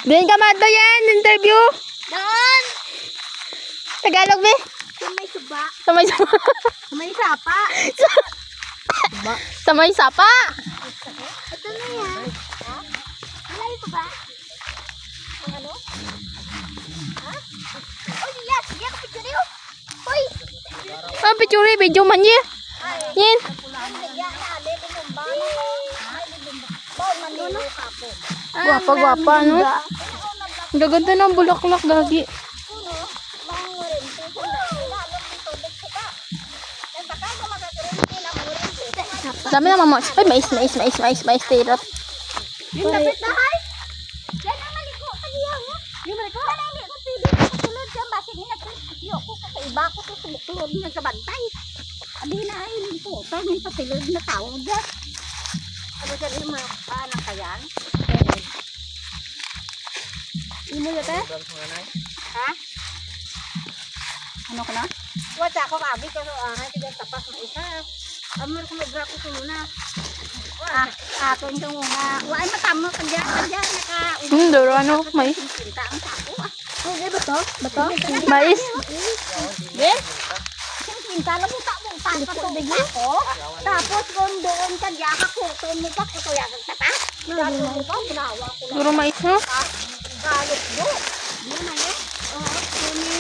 Diyan ka mato yan, interview. Doon! Tagalog, be? Sa may suba. Sa may sapa. Sa may sapa. Sa may sapa. Ito na yan. Ha? Malayo pa ba? Ang ano? Ha? Oh, yes! Sige ako picture yun! Hoy! Ah, picture, video man yan. Yan. Gwapa-gwapa, no? Gaganda ng bulaklak, gagi. Dami na mama. Ay, mais, tirot. Yung lapit na, hay! Yan ang maliko. Kaliyaw mo. Yung maliko? Wala, hindi ko pwede sa tulad dyan. Basig na nagkakasiyo ko. Kakaiba ko to sa buklod na sa bantay. Abi na ay, yung po. Pagin pa silod na tao dyan. Ano dyan yung mga paanang kayan? Imo yun, te? Ha? Ano ka na? Wala ako kabi. Kasi angay ko dyan tapas ng isa. Amor ko mag-grab ko muna. Ato ito muna. Wala matamo ka dyan. Naka... Duro, ano? Mais. Pinta ang sako. Okay, bato? Bato? Mais. Yes? Pinta lang mo mo. Papatubig ako. Tapos kung doon ka dyan kakurton mo pa. Kutuya kang tata. Gano'n mo pa. Ginawa ko lang. Duro mais, no? Galit mo. Hindi na yan. Oo. Kuni.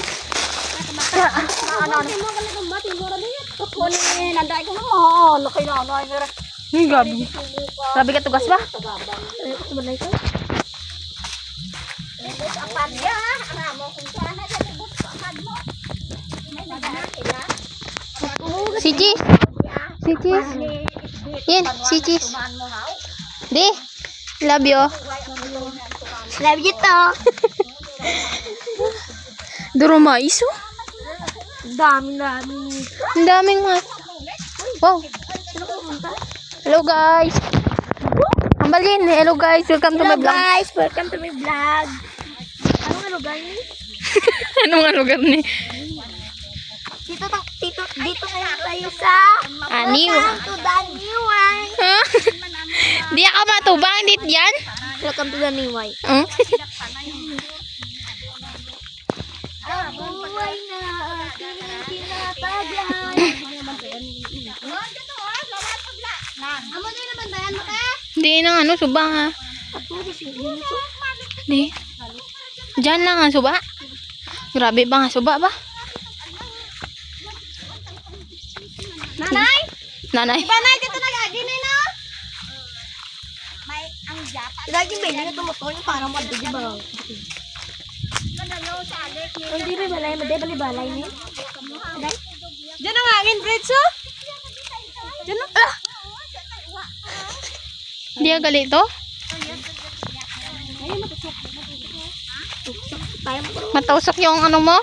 Ano mo ka lang ba? Tingura na yan. Kuni. Nanday ko naman. Laki na. Ay, gabi. Grabe ka tugas ba? Sebenarnya itu apa dia? Kamu kuncana jadi bus kamu. Si Cheese. Si Cheese. Yan, si Cheese. Di. Love you. Love you to. Duro mais, oh. Dami. Ang daming mga... Wow. Hello, guys. Ambalin. Hello, guys. Welcome to my vlog. Guys, welcome to my vlog. Anong lugar ni? Anong lugar ni? Dito tayo sa Aniw. Welcome to the Niway. Ha? Di ka matubang dit yan? Welcome to the Niway. Buhay na aking tinatagan. Amo din naman bayan mo ka? Di nang ano, suba nga. Di. Diyan lang ang suba. Grabe ba nga suba ba? Nanay? Nanay. Nanay, dito nag-agin na no? May ang japa. Lagi may nyo tumuto yung parang madi, di ba? Hindi ba balay? Madi balay niya? Diyan ang hangin, Bredso. Diyan ang... Ah! Di ka galito? Matausok yung ano mo?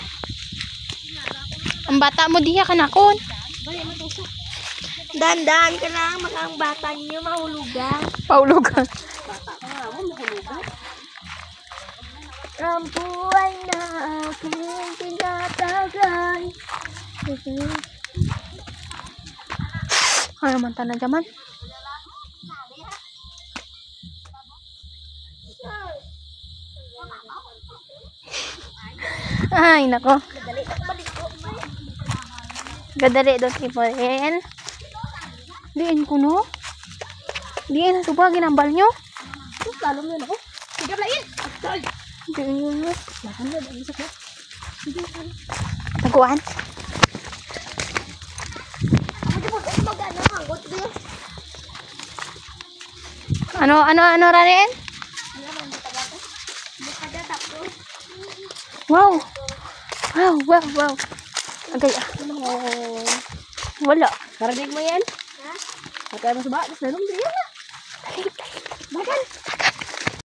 Ang bata mo diya ka nakon. Dandan ka lang, mga ang bata niyo mahulugan. Paulugan. Ang buhay na aking tinatagan. Ano man na jaman? Ay, nako. Gadali doon si Poren. Diin ko, no? Diin, suba, ginambal nyo. Lalo mo yun ako. Sige, lain. Diin yun, no? Lahan mo, dahil sa ko. Taguan. Ano rin? Wow. Agay, wala. Karinig mo yan? Ha? Patay mo sa ba? Mas nanong din yan. Bagan.